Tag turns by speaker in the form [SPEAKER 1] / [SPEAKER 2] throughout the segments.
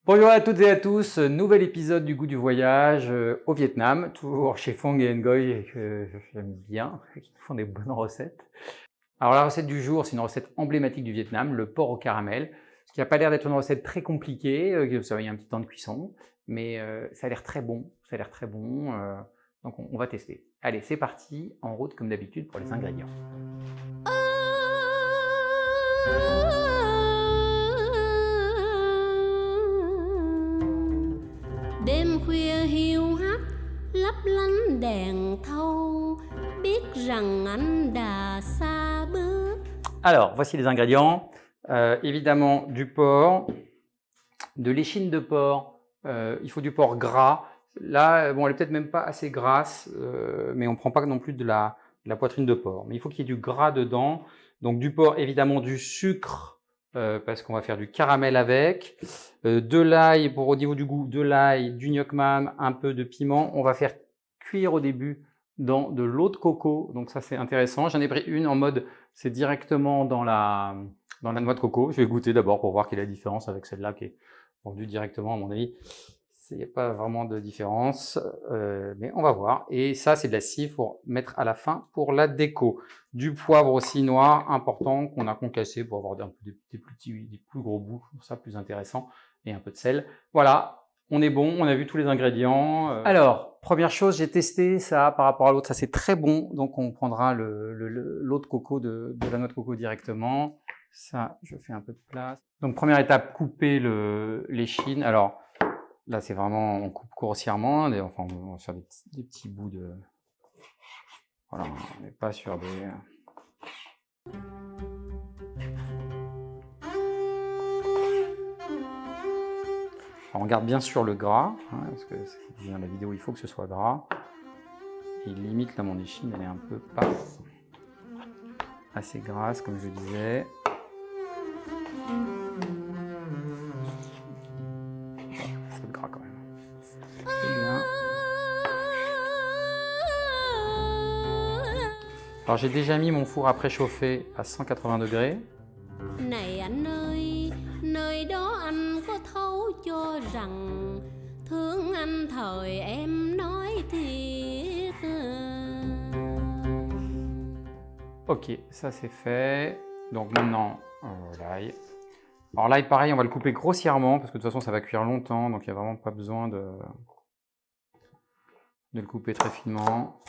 [SPEAKER 1] Bonjour à toutes et à tous, nouvel épisode du Goût du voyage au Vietnam, toujours chez Phong et Ngoy que j'aime bien, qui font des bonnes recettes. Alors la recette du jour, c'est une recette emblématique du Vietnam, le porc au caramel, ce qui n'a pas l'air d'être une recette très compliquée, vous savez, il y a un petit temps de cuisson, mais ça a l'air très bon, donc on va tester. Allez, c'est parti, en route comme d'habitude pour les ingrédients.
[SPEAKER 2] Đêm khuya hiu hắt lấp lánh đèn thâu, biết rằng anh đã xa bước.
[SPEAKER 1] Alors, voici les ingrédients. Évidemment, du porc, de l'échine de porc. Il faut du porc gras. Là, bon, elle est peut-être même pas assez grasse, mais on ne prend pas non plus de la poitrine de porc. Mais il faut qu'il y ait du gras dedans. Donc du porc, évidemment, du sucre, parce qu'on va faire du caramel avec. De l'ail, pour au niveau du goût, de l'ail, du gnoc mam, un peu de piment. On va faire cuire au début dans de l'eau de coco. Donc ça, c'est intéressant. J'en ai pris une en mode, c'est directement dans la noix de coco. Je vais goûter d'abord pour voir quelle est la différence avec celle-là qui est vendue directement, à mon avis. Il n'y a pas vraiment de différence, mais on va voir. Et ça, c'est de la cive pour mettre à la fin pour la déco. Du poivre aussi noir, important, qu'on a concassé pour avoir des plus gros bouts, pour ça plus intéressant, et un peu de sel. Voilà, on est bon, on a vu tous les ingrédients. Alors, première chose, j'ai testé ça par rapport à l'autre, ça c'est très bon, donc on prendra l'eau de coco de la noix de coco directement. Ça, je fais un peu de place. Donc première étape, couper l'échine. Alors, là, c'est vraiment, on coupe grossièrement, enfin, on va faire des petits bouts de... Voilà, on n'est pas sur des... Alors, on garde bien sûr le gras, hein, parce que c'est dans la vidéo, il faut que ce soit gras. Et limite, là, mon échine, elle est un peu pas assez grasse, comme je disais. C'est le gras quand même. Alors j'ai déjà mis mon four à préchauffer à 180 degrés.
[SPEAKER 2] Này anh ơi, nơi đó anh có thấu cho rằng thương anh thời em nói thiệt.
[SPEAKER 1] Ok, ça c'est fait. Donc maintenant, l'ail. Alors l'ail, pareil, on va le couper grossièrement parce que de toute façon ça va cuire longtemps, donc il n'y a vraiment pas besoin de le couper très finement.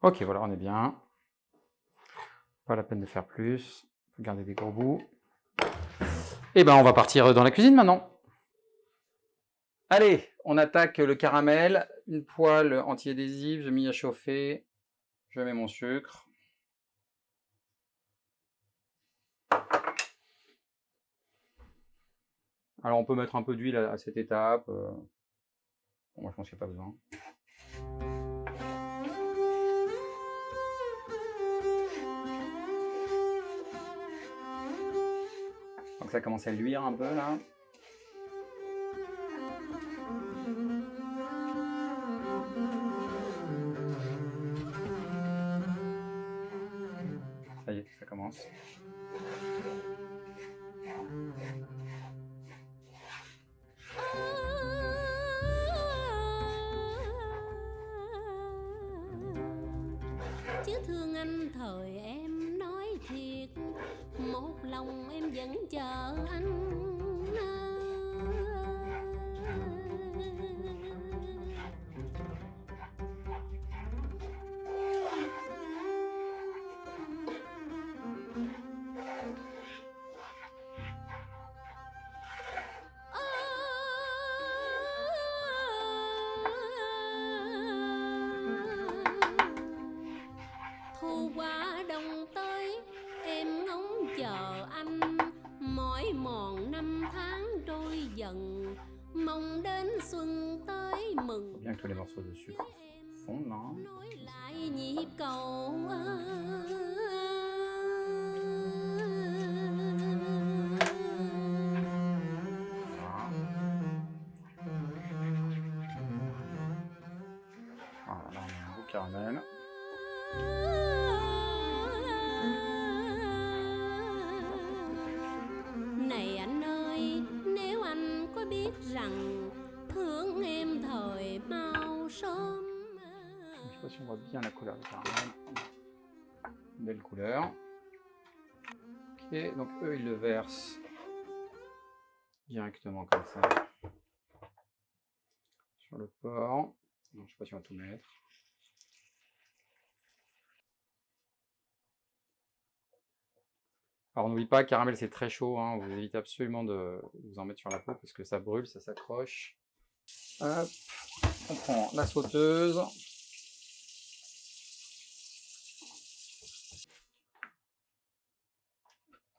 [SPEAKER 1] Ok, voilà, on est bien. Pas la peine de faire plus. Garder des gros bouts. Et ben, on va partir dans la cuisine maintenant. Allez, on attaque le caramel. Une poêle anti-adhésive, je mets à chauffer. Je mets mon sucre. Alors, on peut mettre un peu d'huile à cette étape. Moi, je pense qu'il n'y a pas besoin. Donc ça commence à luire un peu là. Ça y est, ça commence.
[SPEAKER 2] Chứ thương anh thời em nói thiệt, một lòng em vẫn chờ anh. Thu qua đông tới, em ngóng chờ anh, mỏi mòn năm tháng trôi dần, mong đến xuân tới mừng.
[SPEAKER 1] Bien que tous les morceaux de sucre fondent, non?
[SPEAKER 2] Nối lại nhịp cầu ơi.
[SPEAKER 1] si on voit bien la couleur du caramel. Belle couleur. Ok, donc eux, ils le versent directement comme ça sur le porc. Non, je ne sais pas si on va tout mettre. Alors n'oublie pas, caramel c'est très chaud, hein. Vous évitez absolument de vous en mettre sur la peau parce que ça brûle, ça s'accroche. Hop, on prend la sauteuse.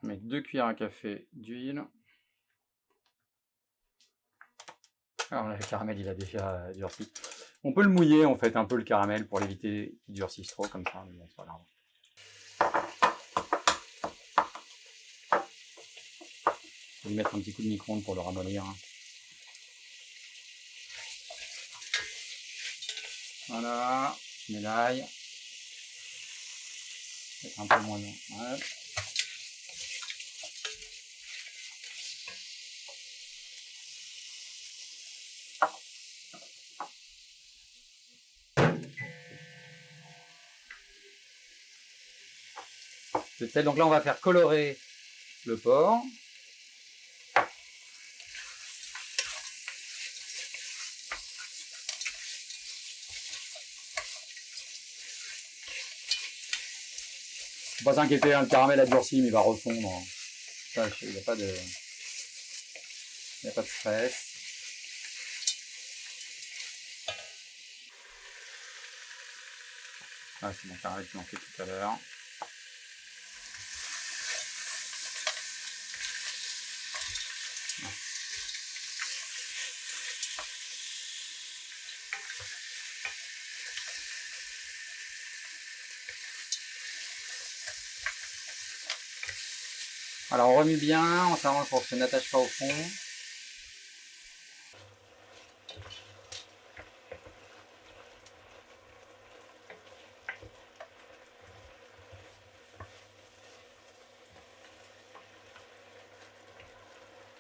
[SPEAKER 1] On met 2 cuillères à café d'huile. Alors là, le caramel il a déjà durci. On peut le mouiller en fait un peu le caramel pour l'éviter qu'il durcisse trop comme ça, mais bon, c'est pas grave. Je vais lui mettre un petit coup de micro-ondes pour le ramollir. Voilà, je mets l'ail. Peut-être un peu moins long. Ouais. Le sel. Donc là, on va faire colorer le porc. Faut pas s'inquiéter, hein, le caramel a durci, mais il va refondre. Ça, il n'y a pas de stress. Ah, c'est mon caramel qui manquait tout à l'heure. Alors on remue bien, on s'arrange pour que ça n'attache pas au fond.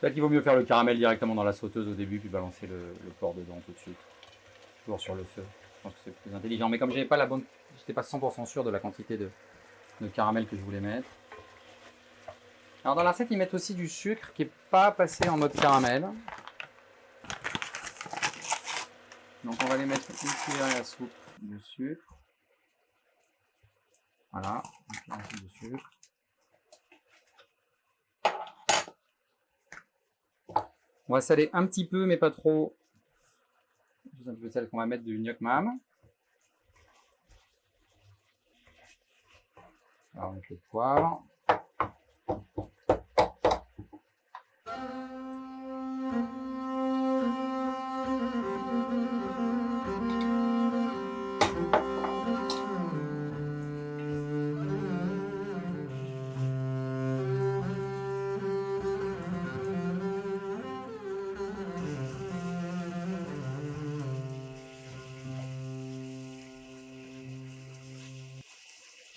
[SPEAKER 1] Peut-être qu'il vaut mieux faire le caramel directement dans la sauteuse au début, puis balancer le porc dedans tout de suite. Toujours sur le feu. Je pense que c'est plus intelligent. Mais comme j'avais pas j'étais pas 100% sûr de la quantité de caramel que je voulais mettre. Alors dans la recette, ils mettent aussi du sucre qui n'est pas passé en mode caramel. Donc on va les mettre une cuillère à soupe de sucre. Voilà, une cuillère à soupe de sucre. On va saler un petit peu, mais pas trop. Juste un peu de sel qu'on va mettre du gnoc mam. Alors on va mettre le poivre.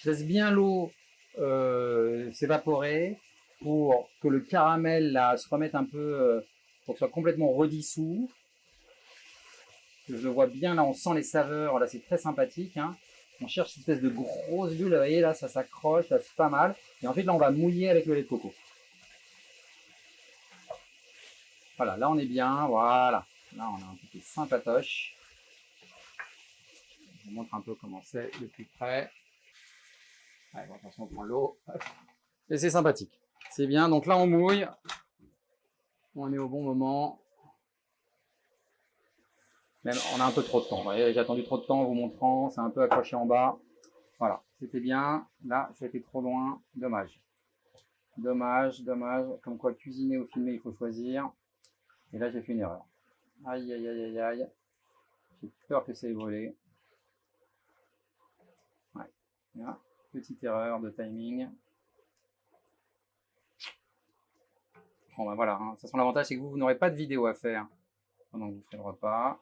[SPEAKER 1] Je laisse bien l'eau s'évaporer pour que le caramel là, se remette un peu, pour que ce soit complètement redissous. Je le vois bien là, on sent les saveurs, là c'est très sympathique. Hein. On cherche cette espèce de grosse bulle, vous voyez là, ça s'accroche, là c'est pas mal. Et ensuite là on va mouiller avec le lait de coco. Voilà, là on est bien, voilà. Là on a un petit sympatoche. Je vous montre un peu comment c'est de plus près. Allez, bon, attention, on prend l'eau. Et c'est sympathique. C'est bien. Donc là, on mouille. On est au bon moment. Même, on a un peu trop de temps. Vous voyez, j'ai attendu trop de temps en vous montrant. C'est un peu accroché en bas. Voilà. C'était bien. Là, c'était trop loin. Dommage. Dommage, dommage. Comme quoi, cuisiner ou filmer, il faut choisir. Et là, j'ai fait une erreur. Aïe, aïe, aïe, aïe, aïe. J'ai peur que ça ait brûlé. Ouais. Là. Petite erreur de timing. Bon ben voilà, hein. De toute façon l'avantage c'est que vous n'aurez pas de vidéo à faire pendant que vous ferez le repas.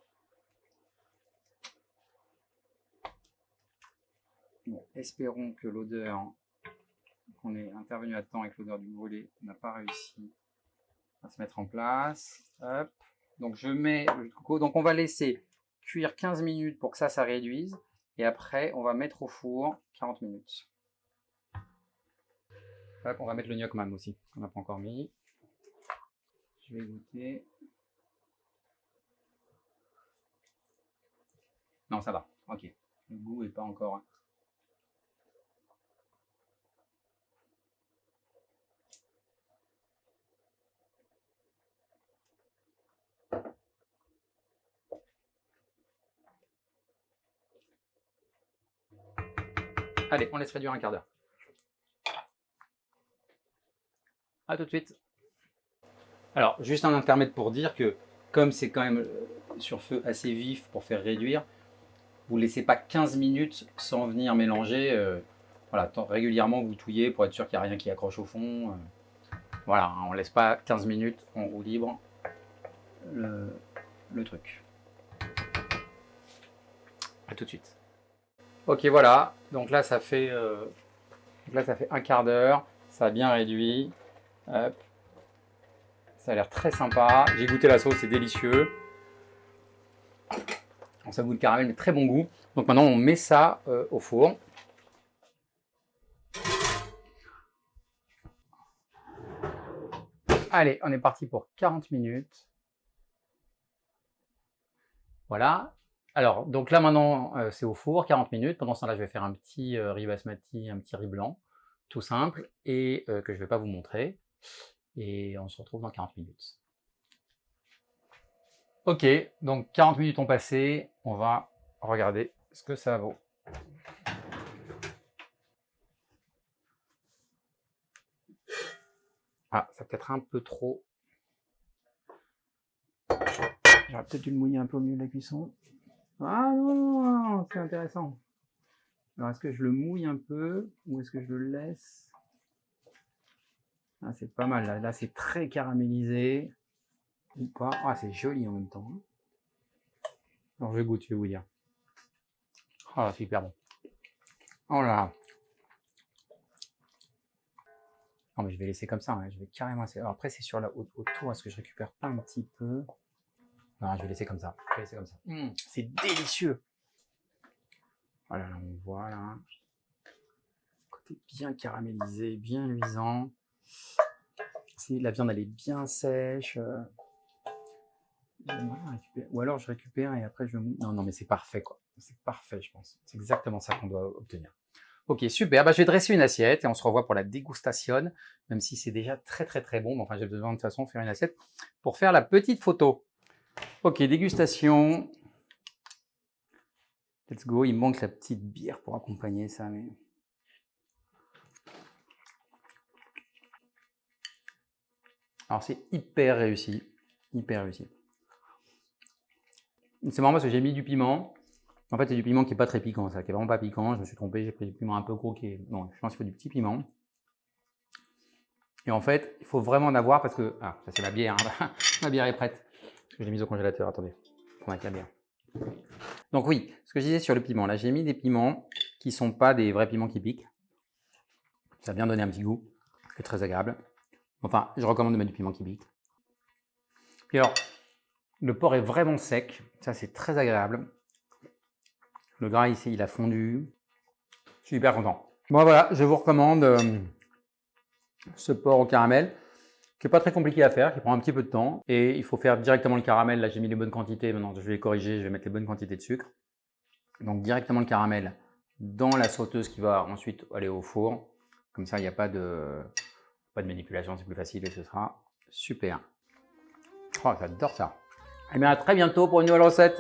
[SPEAKER 1] Bon, espérons que l'odeur, qu'on est intervenu à temps avec l'odeur du brûlé, n'a pas réussi à se mettre en place. Hop. Donc je mets le coco, donc on va laisser cuire 15 minutes pour que ça réduise. Et après, on va mettre au four 40 minutes. Hop, on va mettre le gnoc même aussi, on n'a pas encore mis. Je vais goûter. Non, ça va, ok. Le goût n'est pas encore... Allez, on laisse réduire un quart d'heure. A tout de suite. Alors, juste un intermède pour dire que, comme c'est quand même sur feu assez vif pour faire réduire, vous ne laissez pas 15 minutes sans venir mélanger. Voilà, régulièrement vous touillez pour être sûr qu'il n'y a rien qui accroche au fond. Voilà, on ne laisse pas 15 minutes en roue libre le truc. A tout de suite. Ok, voilà. Donc là, ça fait un quart d'heure. Ça a bien réduit. Hop. Ça a l'air très sympa. J'ai goûté la sauce, c'est délicieux. Ça goûte le caramel, mais très bon goût. Donc maintenant, on met ça au four. Allez, on est parti pour 40 minutes. Voilà. Alors, donc là maintenant, c'est au four, 40 minutes. Pendant ce temps-là, je vais faire un petit riz basmati, un petit riz blanc, tout simple, et que je ne vais pas vous montrer. Et on se retrouve dans 40 minutes. Ok, donc 40 minutes ont passé. On va regarder ce que ça vaut. Ah, ça peut être un peu trop. J'aurais peut-être dû le mouiller un peu au milieu de la cuisson. Ah non, c'est intéressant. Alors, est-ce que je le mouille un peu ou est-ce que je le laisse? Ah, c'est pas mal. Là c'est très caramélisé. Ou pas. Ah, c'est joli en même temps. Alors, je goûte, je vais vous dire. Ah, c'est hyper bon. Oh là là. Non, mais je vais laisser comme ça. Hein. Je vais carrément laisser. Alors, après, c'est sur la autour. Est-ce que je récupère pas un petit peu? Non, je vais laisser comme ça. Je vais laisser comme ça. C'est délicieux. Voilà, on voit là. Côté bien caramélisé, bien luisant. La viande, elle est bien sèche. Ou alors je récupère et après je... Non, mais c'est parfait, quoi. C'est parfait, je pense. C'est exactement ça qu'on doit obtenir. Ok, super. Bah, je vais dresser une assiette et on se revoit pour la dégustation, même si c'est déjà très, très, très bon. Mais enfin, j'ai besoin de toute façon de faire une assiette pour faire la petite photo. Ok, dégustation. Let's go. Il me manque la petite bière pour accompagner ça. Mais... Alors, c'est hyper réussi. Hyper réussi. C'est marrant parce que j'ai mis du piment. En fait, c'est du piment qui n'est pas très piquant, ça, qui est vraiment pas piquant. Je me suis trompé, j'ai pris du piment un peu gros qui est... Non, je pense qu'il faut du petit piment. Et en fait, il faut vraiment en avoir parce que... Ah, ça c'est ma bière. Hein. Ma bière est prête. Je l'ai mise au congélateur, attendez. Pour mettre la bière. Donc oui, ce que je disais sur le piment, là j'ai mis des piments qui ne sont pas des vrais piments qui piquent. Ça a bien donné un petit goût, c'est très agréable. Enfin, je recommande de mettre du piment qui pique. Puis alors, le porc est vraiment sec, ça c'est très agréable. Le gras ici, il a fondu. Je suis hyper content. Bon voilà, je vous recommande ce porc au caramel, qui n'est pas très compliqué à faire, qui prend un petit peu de temps. Et il faut faire directement le caramel. Là, j'ai mis les bonnes quantités. Maintenant, je vais les corriger. Je vais mettre les bonnes quantités de sucre. Donc, directement le caramel dans la sauteuse qui va ensuite aller au four. Comme ça, il n'y a pas de manipulation. C'est plus facile et ce sera super. Oh, j'adore ça. Et bien, à très bientôt pour une nouvelle recette.